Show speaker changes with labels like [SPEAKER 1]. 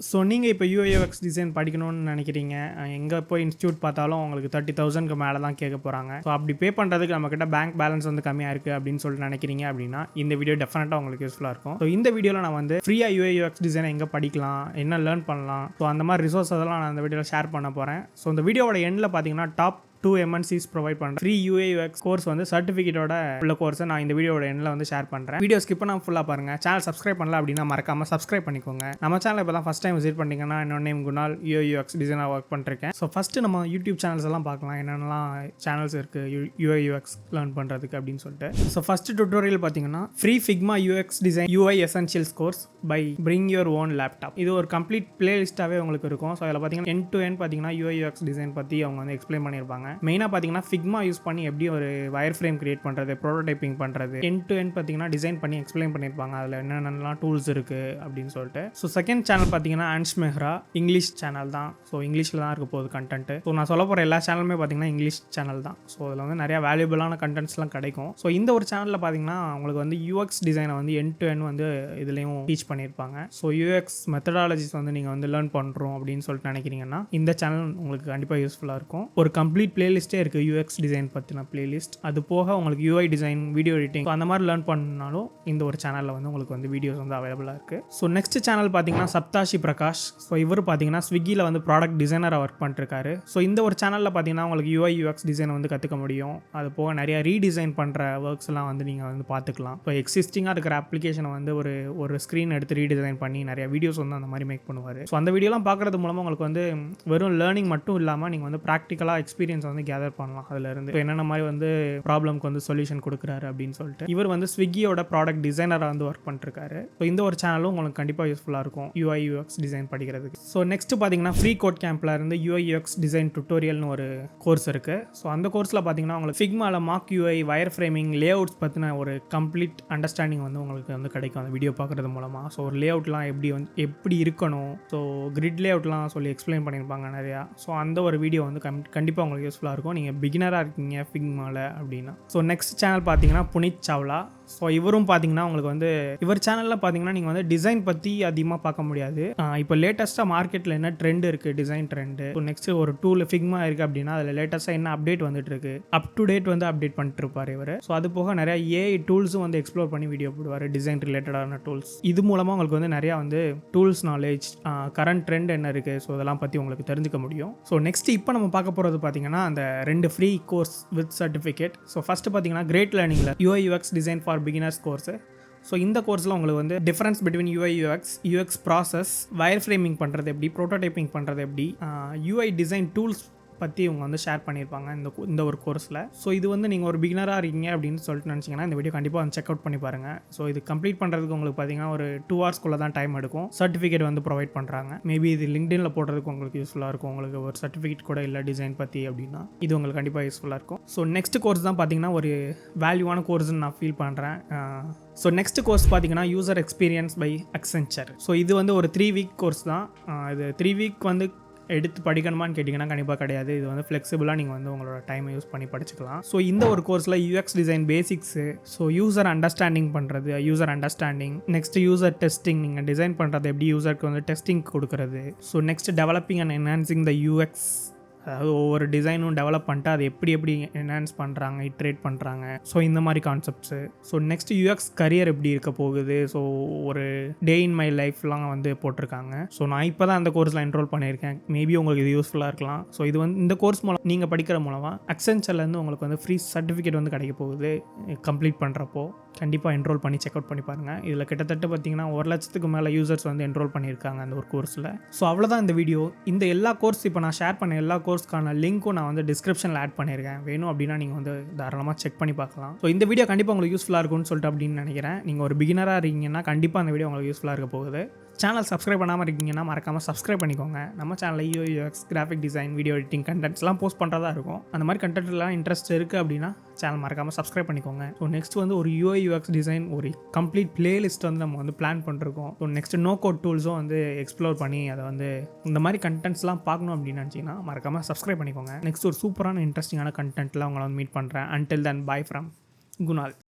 [SPEAKER 1] So நீங்கள் இப்போ UIX design படிக்கணும்னு நினைக்கிறீங்க, எங்கே போய் இன்ஸ்டியூட் பார்த்தாலும் உங்களுக்கு 30,000க்கு மேலே தான் கேட்க போகிறாங்க. ஸோ அப்படி பே பண்ணுறதுக்கு நம்மக்கிட்ட பேங்க் பேலன்ஸ் வந்து கம்மியாக இருக்குது அப்படின்னு சொல்லிட்டு நினைக்கிறீங்க அப்படின்னா இந்த வீடியோ டெஃபினட்டாக உங்களுக்கு யூஸ்ஃபுல்லாக இருக்கும். ஸோ இந்த வீடியோவில் நான் வந்து ஃப்ரீயாக யூஐஎக்ஸ் டிசைனை எங்கே படிக்கலாம், என்ன லேர்ன் பண்ணலாம், ஸோ அந்த மாதிரி ரிசோர்ஸ் அதெல்லாம் நான் இந்த வீடியோவில் ஷேர் பண்ண போகிறேன். ஸோ இந்த வீடியோவோட எண்டில் பார்த்தீங்கன்னா டாப் 2 MNCs ப்ரொவைட் பண்ணுற ஃப்ரீ UIUX கோர்ஸ் வந்து சர்டிஃபிகேட்டோட உள்ள கோர்ஸை நான் இந்த வீடியோட எண்ணில் வந்து ஷேர் பண்ணுறேன். வீடியோ ஸ்கிப் பண்ணால் ஃபுல்லாக பாருங்கள். சேனல் சப்ஸ்கிரைப் பண்ணல அப்படின்னா மறக்காமல் சப்ஸ்கிரைப் பண்ணிக்கோங்க. நம்ம சேனல் இப்போ தான் ஃபஸ்ட் டைம் விசிட் பண்ணிங்கன்னா என்னோட நேம் குணால், UIUX டிசைனாக ஒர்க் பண்ணிருக்கேன். ஸோ ஃபஸ்ட்டு நம்ம யூடியூப் சேனல்ஸ் எல்லாம் பார்க்கலாம், என்னென்னலாம் சேனல்ஸ் இருக்குது UIUX லேர்ன் பண்ணுறதுக்கு அப்படின்னு சொல்லிட்டு. ஸோ ஃபஸ்ட்டு டுட்டோரியல் பார்த்தீங்கன்னா free Figma UX design UI essentials course by bring your own laptop. இது ஒரு கம்ப்ளீட் பிளேலிஸ்ட்டாகவே உங்களுக்கு இருக்கும். ஸோ அதில் பார்த்தீங்கன்னா எண்ட் டு எண்ட் பார்த்தீங்கன்னா UIUX டிசைன் பற்றி அவங்க வந்து எக்ஸ்பிளைன் பண்ணியிருப்பாங்க. மெயினாக பார்த்தீங்கன்னா ஃபிக்மா யூஸ் பண்ணி எப்படி ஒரு வயர் ஃப்ரேம் கிரியேட் பண்ணுறது, ப்ரோட்டோடைப்பிங் பண்ணுறது, எண்ட் டு எண்ட் பார்த்தீங்கன்னா டிசைன் பண்ணி எக்ஸ்பிளைன் பண்ணியிருப்பாங்க. அதில் என்னென்னலாம் டூல்ஸ் இருக்குது அப்படின்னு சொல்லிட்டு. ஸோ செகண்ட் சேனல் பார்த்தீங்கன்னா ஆன்ஸ் மெஹ்ரா, இங்கிலீஷ் சேனல் தான். ஸோ இங்கிலீஷில் தான் இருக்க போகுது கண்டென்ட். ஸோ நான் சொல்ல போகிற எல்லா சேனலுமே பார்த்தீங்கன்னா இங்கிலீஷ் சேனல் தான். ஸோ அதில் வந்து நிறையா வேல்யூபிளான கண்டென்ட்ஸ்லாம் கிடைக்கும். ஸோ இந்த ஒரு சேனலில் பார்த்தீங்கன்னா உங்களுக்கு வந்து UX டிசைனை வந்து எண்ட் டு எண்ட் வந்து இதுலேயும் டீச் பண்ணியிருப்பாங்க. ஸோ UX மெத்தடாலஜிஸ் வந்து நீங்கள் வந்து லேர்ன் பண்ணுறோம் அப்படின்னு சொல்லிட்டு நினைக்கிறீங்கன்னா இந்த சேனல் உங்களுக்கு கண்டிப்பாக யூஸ்ஃபுல்லாக இருக்கும். ஒரு கம்ப்ளீட் பிளேலிஸ்ட்டே இருக்குது UX டிசைன் பற்றின பிளேலிஸ்ட். அது போக உங்களுக்கு UI டிசைன், வீடியோ எடிட்டிங் அந்த மாதிரி லேர்ன் பண்ணாலும் இந்த ஒரு சேனலில் வந்து உங்களுக்கு வந்து வீடியோஸ் வந்து அவைலபிளாக இருக்குது. ஸோ நெக்ஸ்ட் சேனல் பார்த்தீங்கன்னா சப்தாஷி பிரகாஷ். ஸோ இவர் பார்த்தீங்கன்னா ஸ்விக்கியில் வந்து ப்ராடக்ட் டிசைனராக ஒர்க் பண்ணிருக்காரு. ஸோ இந்த ஒரு சேனலில் பார்த்தீங்கன்னா உங்களுக்கு UIUX டிசைன் வந்து கற்றுக்க முடியும். அது போக நிறைய ரீடிசைன் பண்ணுற ஒர்க்ஸ்லாம் வந்து நீங்கள் வந்து பார்த்துக்கலாம். இப்போ எக்ஸிஸ்டிங்காக இருக்கிற அப்ளிகேஷனை வந்து ஒரு ஸ்க்ரீன் எடுத்து ரீடிசைன் பண்ணி நிறைய வீடியோஸ் வந்து அந்த மாதிரி மேக் பண்ணுவார். ஸோ அந்த வீடியோலாம் பார்க்குறது மூலமாக உங்களுக்கு வந்து வெறும் லேர்னிங் மட்டும் இல்லாமல் நீங்கள் வந்து ப்ராக்டிக்கலாக எக்ஸ்பீரியன்ஸ் வந்து கேதர் பண்ணலாம். அதில் இருந்து இப்போ என்னென்ன மாதிரி வந்து ப்ராப்ளம்க்கு வந்து சொல்யூஷன் கொடுக்குறாரு அப்படின்னு சொல்லிட்டு. இவர் வந்து ஸ்விக்கியோட ப்ராடக்ட் டிசைனராக வந்து ஒர்க் பண்ணிருக்காரு. ஸோ இந்த ஒரு சேனலும் உங்களுக்கு கண்டிப்பாக யூஸ்ஃபுல்லாக இருக்கும் UIUX டிசைன் படிக்கிறதுக்கு. ஸோ நெக்ஸ்ட் பார்த்தீங்கன்னா ஃப்ரீ கோட் கேம்ப்ல இருந்து UIUX டிசைன் டுட்டோரியல்னு ஒரு கோர்ஸ் இருக்குது. ஸோ அந்த கோர்ஸில் பார்த்தீங்கன்னா உங்களுக்கு ஃபிக்மாவில் மார்க் UI, வயர் ஃப்ரேமிங், லே அவுட்ஸ் பற்றின ஒரு கம்ப்ளீட் அண்டர்ஸ்டாண்டிங் வந்து உங்களுக்கு வந்து கிடைக்கும் அந்த வீடியோ பார்க்குறது மூலமாக. ஸோ ஒரு லே அவுட்லாம் எப்படி இருக்கணும், ஸோ கிரிட் லே அவுட்லாம் சொல்லி எக்ஸ்பிளைன் பண்ணியிருப்பாங்க நிறையா. ஸோ அந்த ஒரு வீடியோ வந்து கண்டிப்பாக உங்களுக்கு யூஸ்ஃபுல்லாக இருக்கும் நீங்கள் பிகினராக இருக்கீங்க ஃபிக்மாவில் அப்படின்னா. ஸோ நெக்ஸ்ட் சேனல் பார்த்தீங்கன்னா புனித் சாவ்லா. ஸோ இவரும் பார்த்தீங்கன்னா உங்களுக்கு வந்து இவர் சேனலில் பார்த்தீங்கன்னா நீங்கள் வந்து டிசைன் பற்றி அதிகமாக பார்க்க முடியாது. இப்போ லேட்டஸ்ட்டாக மார்க்கெட்டில் என்ன ட்ரெண்ட் இருக்குது, டிசைன் ட்ரெண்டு. ஸோ நெக்ஸ்ட் ஒரு டூல் ஃபிக்மா இருக்குது அப்படின்னா அதில் லேட்டஸ்ட்டாக என்ன அப்டேட் வந்துட்டு இருக்கு, அப் டு டேட் வந்து அப்டேட் பண்ணிட்டு இருப்பார் இவர். ஸோ அது போக நிறைய AI டூல்ஸும் வந்து எக்ஸ்ப்ளோர் பண்ணி வீடியோ போடுவார், டிசைன் ரிலேட்டடான டூல்ஸ். இது மூலமாக உங்களுக்கு வந்து நிறையா வந்து டூல்ஸ் நாலேஜ், கரண்ட் ட்ரெண்ட் என்ன இருக்குது, ஸோ இதெல்லாம் பற்றி உங்களுக்கு தெரிஞ்சுக்க முடியும். ஸோ நெக்ஸ்ட் இப்போ நம்ம பார்க்க போகிறது பார்த்தீங்கன்னா அந்த 2 free course with certificate. So first பார்த்தீங்கன்னா கிரேட் லேர்னிங்கில் UIUX design for beginners course. So இந்த கோர்ஸில் உங்களுக்கு வந்து difference between UX process, wire framing பண்ணுறது எப்படி, ப்ரோட்டோடைப்பிங் பண்ணுறது எப்படி, UI டிசைன் டூல்ஸ் பற்றி இவங்க வந்து ஷேர் பண்ணியிருப்பாங்க இந்த ஒரு கோர்ஸில். ஸோ இது வந்து நீங்கள் ஒரு பிகினராக இருக்கீங்க அப்படின்னு சொல்லிட்டு நினச்சிங்கன்னா இந்த வீடியோ கண்டிப்பாக வந்து செக் அவுட் பண்ணி பாருங்கள். ஸோ இது கம்ப்ளீட் பண்ணுறதுக்கு உங்களுக்கு பார்த்தீங்கன்னா ஒரு 2 ஹவர்ஸ்க்குள்ளே தான் டைம் எடுக்கும். சர்டிஃபிகேட் வந்து ப்ரொவைட் பண்ணுறாங்க. மேபி இது லிங்க்டின்ல போடுறதுக்கு உங்களுக்கு யூஸ்ஃபுல்லாக இருக்கும். உங்களுக்கு ஒரு சர்டிஃபிகேட் கூட இல்லை டிசைன் பற்றி அப்படின்னா இது உங்களுக்கு கண்டிப்பாக யூஸ்ஃபுல்லாக இருக்கும். ஸோ நெக்ஸ்ட் கோர்ஸ் தான் பார்த்தீங்கன்னா ஒரு வேல்யூவான கோர்ஸ்ன்னு நான் ஃபீல் பண்ணுறேன். ஸோ நெக்ஸ்ட் கோர்ஸ் பார்த்தீங்கன்னா user experience by Accenture. So இது வந்து ஒரு 3 வீக் கோர்ஸ் தான். இது 3 வீக் வந்து எடுத்து படிக்கணுமான்னு கேட்டிங்கன்னா கண்டிப்பாக கிடையாது. இது வந்து ஃப்ளெக்சிபிளாக நீங்கள் வந்து உங்களோட டைமை யூஸ் பண்ணி படிச்சுக்கலாம். ஸோ இந்த ஒரு கோர்ஸில் UX design basics, so user understanding பண்ணுறது, user understanding, next user testing, நீங்கள் டிசைன் பண்ணுறது எப்படி யூசருக்கு வந்து டெஸ்டிங் கொடுக்குறது, so next developing and enhancing the UX, அதாவது ஒவ்வொரு டிசைனும் டெவலப் பண்ணிட்டு அதை எப்படி என்ஹான்ஸ் பண்ணுறாங்க, இட்ரேட் பண்ணுறாங்க, ஸோ இந்த மாதிரி concepts. So next UX career எப்படி இருக்க போகுது, ஸோ ஒரு டே இன் மை லைஃப்லாம் வந்து போட்டிருக்காங்க. ஸோ நான் இப்போ தான் அந்த கோர்ஸில் என்ரோல் பண்ணியிருக்கேன். மேபி உங்களுக்கு இது யூஸ்ஃபுல்லாக இருக்கலாம். ஸோ இது வந்து இந்த கோர்ஸ் மூலம் நீங்கள் படிக்கிற மூலமாக அக்சென்ச்சர்லேருந்து உங்களுக்கு வந்து ஃப்ரீ சர்டிஃபிகேட் வந்து கிடைக்க போகுது கம்ப்ளீட் பண்ணுறப்போ. கண்டிப்பாக என்ரோல் பண்ணி செக் அவுட் பண்ணி பாருங்கள். இதில் கிட்டத்தட்ட பார்த்தீங்கன்னா 1,00,000க்கு மேலே யூசர்ஸ் வந்து என்ரோல் பண்ணியிருக்காங்க அந்த ஒரு கோர்ஸில். ஸோ அவ்வளோதான் இந்த வீடியோ. இந்த எல்லா கோர்ஸ் இப்போ நான் ஷேர் பண்ண எல்லா கோர்ஸ்க்கான லிங்க்கும் நான் வந்து டிஸ்கிரிப்ஷனில் ஆட் பண்ணியிருக்கேன். வேணும் அப்படின்னா நீங்கள் வந்து தாராளமாக செக் பண்ணி பார்க்கலாம். ஸோ இந்த வீடியோ கண்டிப்பாக உங்களுக்கு யூஸ்ஃபுல்லாக இருக்கும்னு சொல்லிட்டு அப்படின்னு நினைக்கிறேன். நீங்கள் ஒரு பிகினராக இருக்கீங்கன்னா கண்டிப்பாக அந்த வீடியோ உங்களுக்கு யூஸ்ஃபுல்லாக இருக்க போகுது. சேனல் சப்ஸ்கிரைப் பண்ணாமல் இருக்கீங்கன்னா மறக்காமல் சப்ஸ்கிரைப் பண்ணிக்கோங்க. நம்ம சேனலில் UIUX, graphic design, video editing கண்டென்ட்ஸ்லாம் போஸ்ட் பண்ணுறதா இருக்கும். அந்த மாதிரி கண்டென்ட்லாம் இன்ட்ரெஸ்ட் இருக்குது அப்படின்னா சேனல் மறக்காமல் சப்ஸ்கிரைப் பண்ணிக்கோங்க. ஸோ நெக்ஸ்ட் வந்து ஒரு UIUX டிசைன் ஒரு கம்ப்ளீட் பிளேலிஸ்ட் வந்து நம்ம வந்து பிளான் பண்ணிருக்கோம். ஸோ நெக்ஸ்ட் நோ கோட் டூல்ஸும் வந்து எக்ஸ்ப்ளோர் பண்ணி அதை வந்து இந்த மாதிரி கண்டென்ட்ஸ்லாம் பார்க்கணும் அப்படின்னு நினச்சிங்கன்னா மறக்காமல் சப்ஸ்கிரைப் பண்ணிக்கோங்க. நெக்ஸ்ட் ஒரு சூப்பரான இன்ட்ரெஸ்டிங்கான கண்டென்ட்லாம் உங்களை வந்து மீட் பண்ணுறேன். Until then by from Kunal.